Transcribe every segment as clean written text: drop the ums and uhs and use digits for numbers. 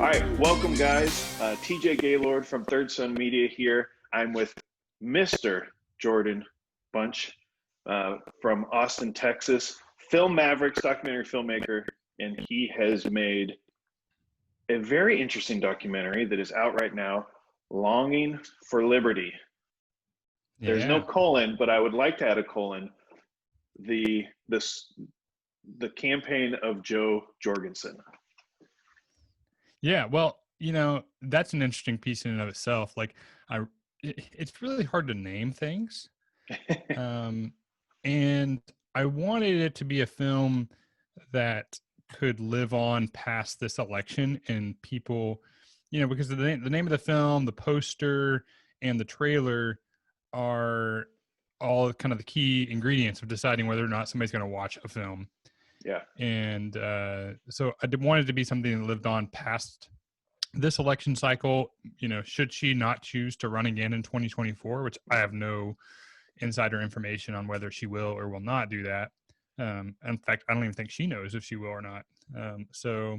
All right, welcome guys. TJ Gaylord from Third Sun Media here. I'm with Mr. Jordan Bunch from Austin, Texas, Film Mavericks, documentary filmmaker, and he has made a very interesting documentary that is out right now, Longing for Liberty. There's no colon, but I would like to add a colon. The campaign of Jo Jorgensen. Yeah, well, that's an interesting piece in and of itself. Like, it's really hard to name things, and I wanted it to be a film that could live on past this election, and people, because the name of the film, the poster, and the trailer are all kind of the key ingredients of deciding whether or not somebody's going to watch a film. Yeah. And so I wanted it to be something that lived on past this election cycle. Should she not choose to run again in 2024, which I have no insider information on whether she will or will not do that. In fact, I don't even think she knows if she will or not. So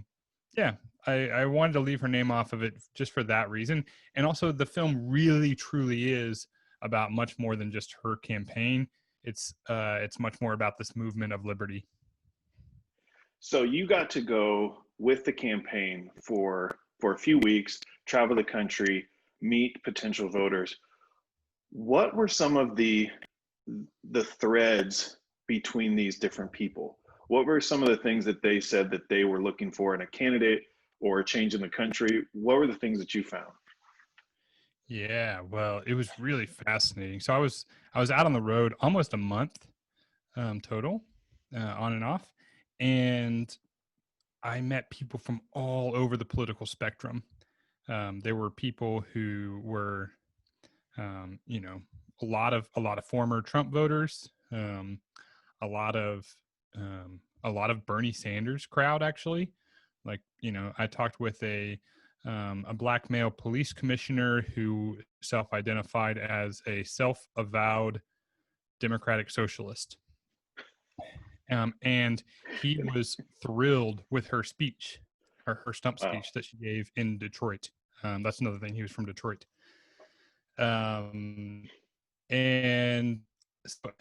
yeah, I wanted to leave her name off of it just for that reason. And also the film really, truly is about much more than just her campaign. It's much more about this movement of liberty. So you got to go with the campaign for a few weeks, travel the country, meet potential voters. What were some of the threads between these different people? What were some of the things that they said that they were looking for in a candidate or a change in the country? What were the things that you found? Yeah, well, it was really fascinating. So I was out on the road almost a month total, on and off, and I met people from all over the political spectrum. There were people who were, a lot of former Trump voters, a lot of Bernie Sanders crowd, actually. Like, I talked with a black male police commissioner who self-identified as a self-avowed democratic socialist. And he was thrilled with her speech, her stump speech that she gave in Detroit. That's another thing. He was from Detroit. And so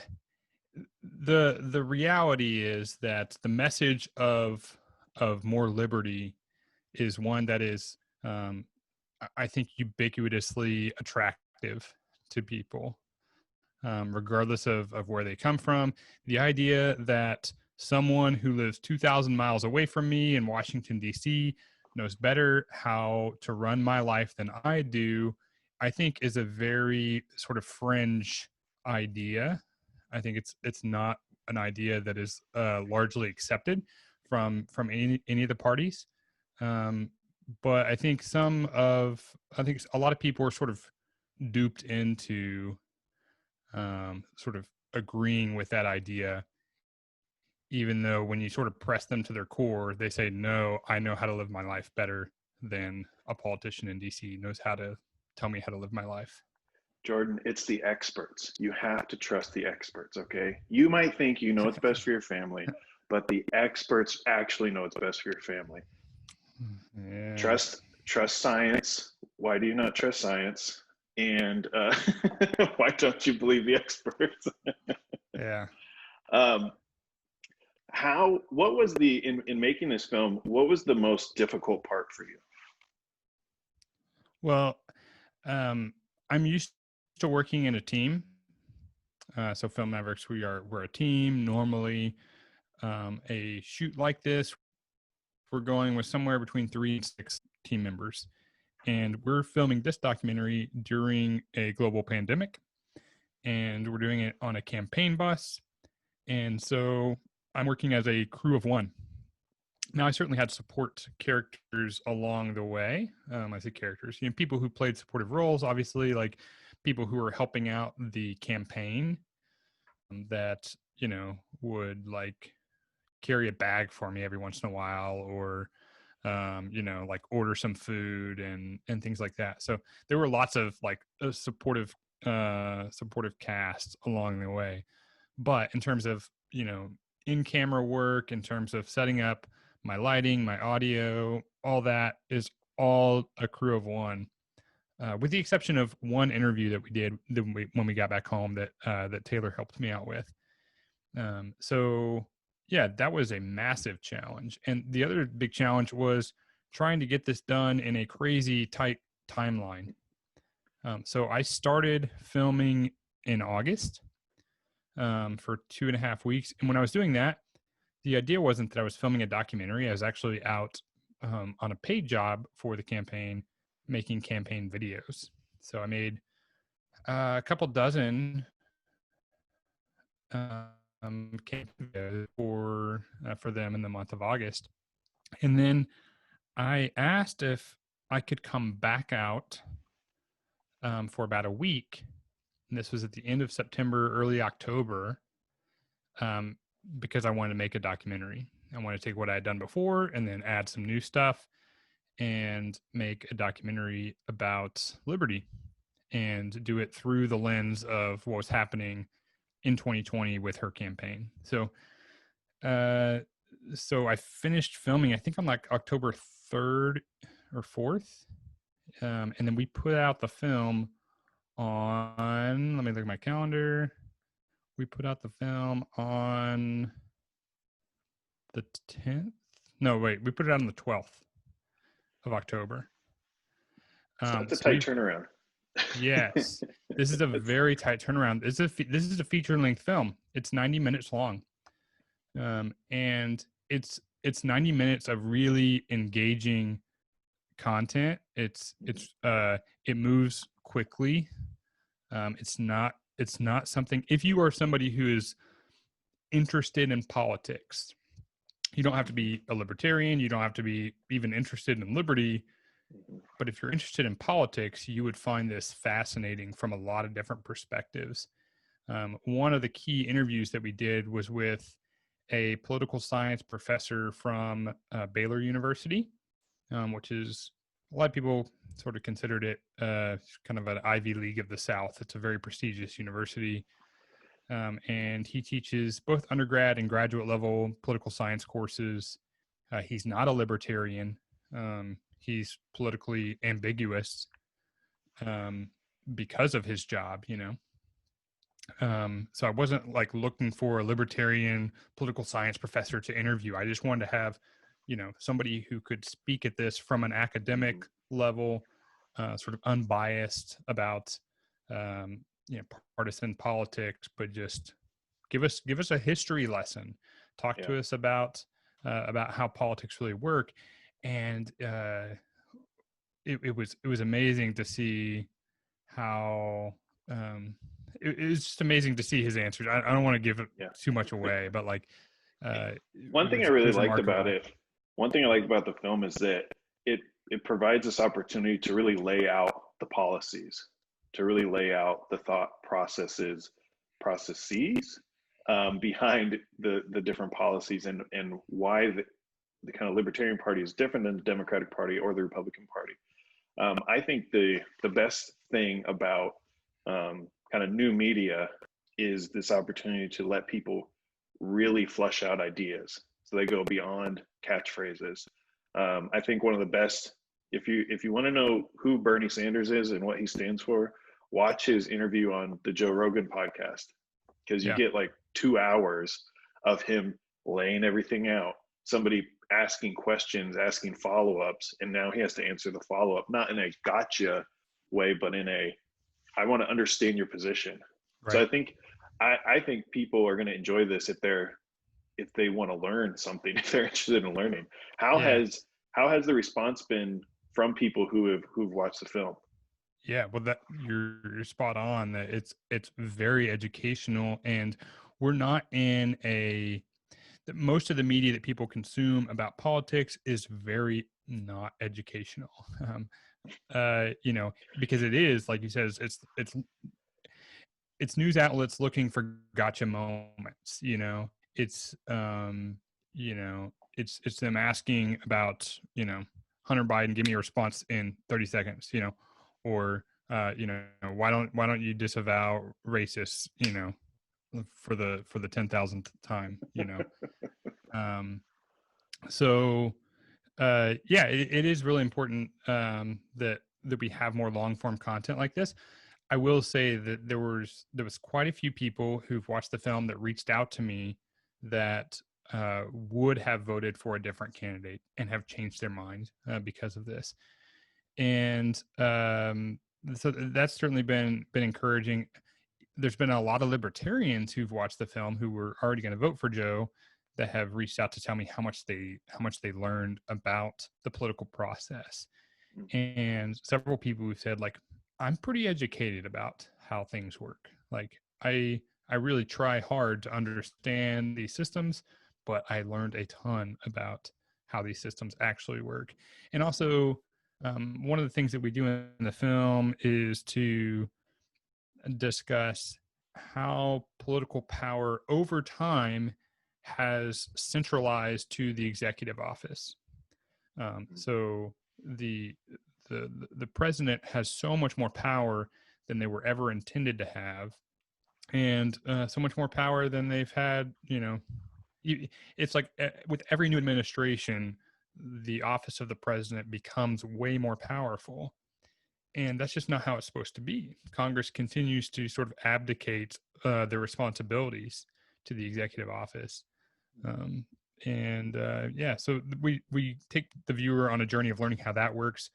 the reality is that the message of more liberty is one that is, I think, ubiquitously attractive to people, regardless of where they come from. The idea that someone who lives 2,000 miles away from me in Washington, D.C., knows better how to run my life than I do, I think is a very sort of fringe idea. I think it's not an idea that is largely accepted from any of the parties. But I think a lot of people are sort of duped into sort of agreeing with that idea, even though when you sort of press them to their core, they say, no, I know how to live my life better than a politician in DC knows how to tell me how to live my life. Jordan, it's the experts. You have to trust the experts, okay? You might think you know what's best for your family, but the experts actually know what's best for your family. Yeah. Trust science. Why do you not trust science? And why don't you believe the experts? Yeah. What was in making this film, what was the most difficult part for you? Well, I'm used to working in a team. So Film Mavericks, we're a team. Normally, a shoot like this, we're going with somewhere between 3 and 6 team members. And we're filming this documentary during a global pandemic. And we're doing it on a campaign bus. And so I'm working as a crew of one. Now, I certainly had support characters along the way. I say characters, people who played supportive roles, obviously, like people who were helping out the campaign, that, would like carry a bag for me every once in a while, or, like order some food and things like that. So there were lots of like supportive cast along the way. But in terms of, in-camera work, in terms of setting up my lighting, my audio, all that is all a crew of one, with the exception of one interview that we did when we got back home that Taylor helped me out with. So yeah, that was a massive challenge. And the other big challenge was trying to get this done in a crazy tight timeline. So I started filming in August for 2.5 weeks. And when I was doing that, the idea wasn't that I was filming a documentary. I was actually out on a paid job for the campaign, making campaign videos. So I made a couple dozen campaign videos for them in the month of August. And then I asked if I could come back out for about a week. And this was at the end of September, early October, because I wanted to make a documentary. I wanted to take what I had done before and then add some new stuff and make a documentary about Liberty and do it through the lens of what was happening in 2020 with her campaign. So I finished filming, I think on like October 3rd or 4th. And then we put out the film on, let me look at my calendar. We put out the film on the 10th. No, wait, we put it out on the 12th of October. So that's a tight turnaround. Yes, this is a very tight turnaround. This is a feature-length film. It's 90 minutes long, and it's 90 minutes of really engaging content. It moves quickly. It's not something. If you are somebody who is interested in politics, you don't have to be a libertarian. You don't have to be even interested in liberty. But if you're interested in politics, you would find this fascinating from a lot of different perspectives. One of the key interviews that we did was with a political science professor from Baylor University, which is, a lot of people sort of considered it kind of an Ivy League of the South. It's a very prestigious university. And he teaches both undergrad and graduate level political science courses. He's not a libertarian. He's politically ambiguous because of his job, you know. So I wasn't like looking for a libertarian political science professor to interview. I just wanted to have, you know, somebody who could speak at this from an academic level, sort of unbiased about, you know, partisan politics, but just give us a history lesson. Talk to us about how politics really work. And it was amazing to see how it was just amazing to see his answers. I don't want to give too much away, but like one thing I really liked about it, one thing I liked about the film is that it provides this opportunity to really lay out the policies, to really lay out the thought processes behind the different policies and why the kind of Libertarian Party is different than the Democratic Party or the Republican Party. I think the best thing about kind of new media is this opportunity to let people really flesh out ideas, so they go beyond catchphrases. I think one of the best, if you want to know who Bernie Sanders is and what he stands for, watch his interview on the Joe Rogan podcast, because you get like 2 hours of him laying everything out, somebody asking questions, asking follow-ups, and now he has to answer the follow-up, not in a gotcha way, but in a, I want to understand your position. Right. So I think people are going to enjoy this if they want to learn something, if they're interested in learning. How has the response been from people who've watched the film? Yeah, well, that you're spot on. That it's very educational, and we're not in most of the media that people consume about politics is very not educational. You know, because it is, like you said, it's news outlets looking for gotcha moments. You know, it's you know, it's them asking about, you know, Hunter Biden, give me a response in 30 seconds. You know, or you know, why don't you disavow racists? You know, for the 10,000th time. You know. So yeah, it is really important that we have more long form content like this. I will say that there was quite a few people who've watched the film that reached out to me that would have voted for a different candidate and have changed their mind because of this. And so that's certainly been encouraging. There's been a lot of libertarians who've watched the film who were already going to vote for Joe that have reached out to tell me how much they learned about the political process. And several people who said, like, I'm pretty educated about how things work. Like, I really try hard to understand these systems, but I learned a ton about how these systems actually work. And also, one of the things that we do in the film is to discuss how political power over time has centralized to the executive office. So the the president has so much more power than they were ever intended to have, and so much more power than they've had. It's like with every new administration, the office of the president becomes way more powerful. And that's just not how it's supposed to be. Congress continues to sort of abdicate their responsibilities to the executive office. So we take the viewer on a journey of learning how that works.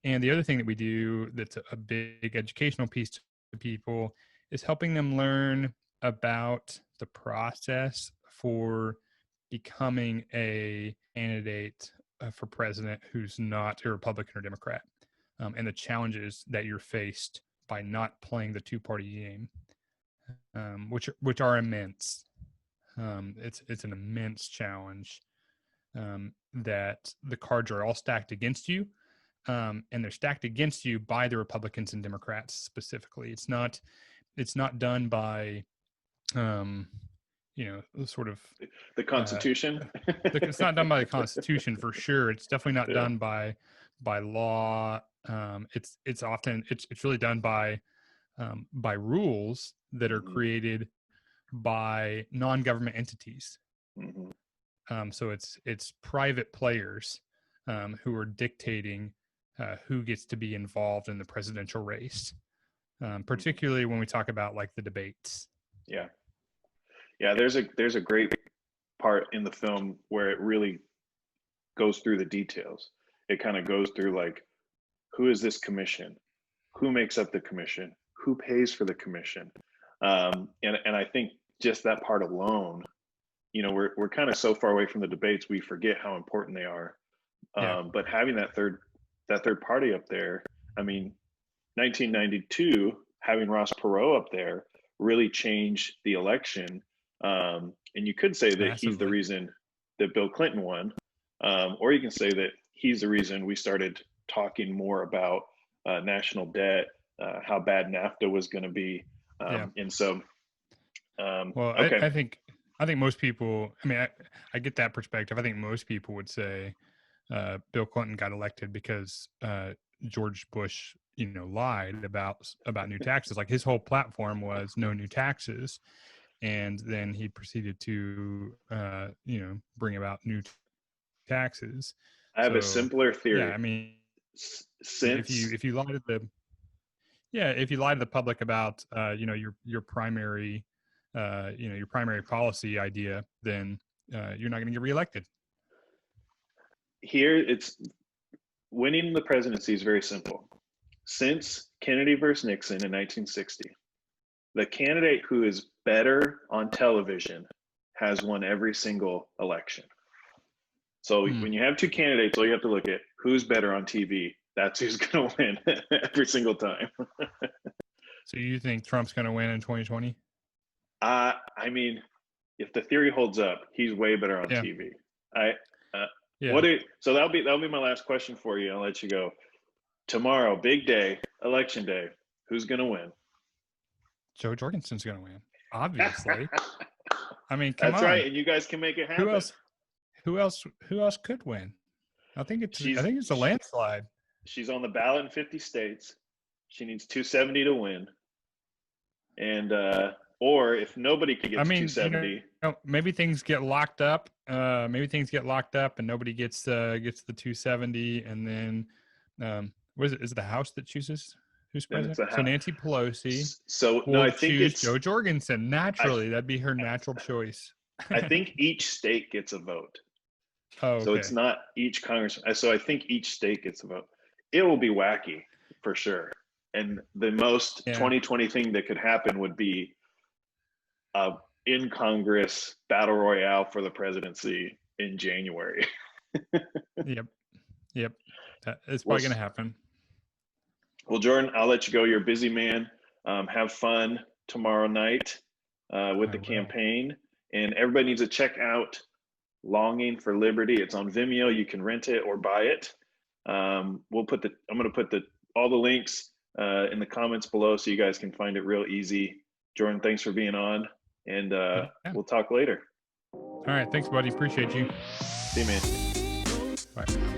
And the other thing that we do that's a big educational piece to people is helping them learn about the process for becoming a candidate for president who's not a Republican or Democrat, and the challenges that you're faced by not playing the two-party game, which are immense. It's an immense challenge, that the cards are all stacked against you, and they're stacked against you by the Republicans and Democrats specifically. It's not done by sort of The Constitution. it's not done by the Constitution for sure. It's definitely not Yeah. done by law. It's often it's really done by rules that are created by non-government entities. So it's private players who are dictating who gets to be involved in the presidential race, particularly when we talk about like the debates. Yeah. There's a great part in the film where it really goes through the details. It kind of goes through like, who is this commission? Who makes up the commission? Who pays for the commission? And I think just that part alone, we're kind of so far away from the debates, we forget how important they are. But having that third party up there, I mean, 1992, having Ross Perot up there really changed the election. And you could say that Massively. He's the reason that Bill Clinton won, or you can say that he's the reason we started talking more about national debt, how bad NAFTA was going to be, and so. Okay. I think most people. I mean, I get that perspective. I think most people would say Bill Clinton got elected because George Bush, lied about new taxes. Like his whole platform was no new taxes, and then he proceeded to bring about new taxes. I have a simpler theory. Yeah, I mean, since if you lie to the public about your primary your primary policy idea, then you're not going to get reelected. Here, it's winning the presidency is very simple. Since Kennedy versus Nixon in 1960, the candidate who is better on television has won every single election. So when you have two candidates, all you have to look at who's better on TV. That's who's going to win every single time. So you think Trump's going to win in 2020? I mean, if the theory holds up, he's way better on TV. So that'll be my last question for you. I'll let you go. Tomorrow, big day, election day. Who's going to win? Joe Jorgensen's going to win, obviously. I mean, come on. That's right, and you guys can make it happen. Who else could win? I think it's a landslide. She's on the ballot in 50 states. She needs 270 to win. And Or if nobody could get I to mean, 270, maybe things get locked up. Maybe things get locked up, and nobody gets the 270, and then what is it? Is it the House that chooses who's then it's president? a So Nancy Pelosi So no, will I think choose it's. Joe Jorgensen. Naturally, that'd be her natural choice. I think each state gets a vote. Oh, So okay. it's not each congressman. So I think each state gets a vote. It will be wacky for sure. And the most 2020 thing that could happen would be in Congress battle royale for the presidency in January. Yep. That is probably going to happen. Well, Jordan, I'll let you go. You're a busy man. Have fun tomorrow night with the campaign. And everybody needs to check out Longing for Liberty. It's on Vimeo. You can rent it or buy it. I'm going to put all the links in the comments below so you guys can find it real easy. Jordan, thanks for being on, and we'll talk later. All right. Thanks, buddy. Appreciate you. See you, man. Bye.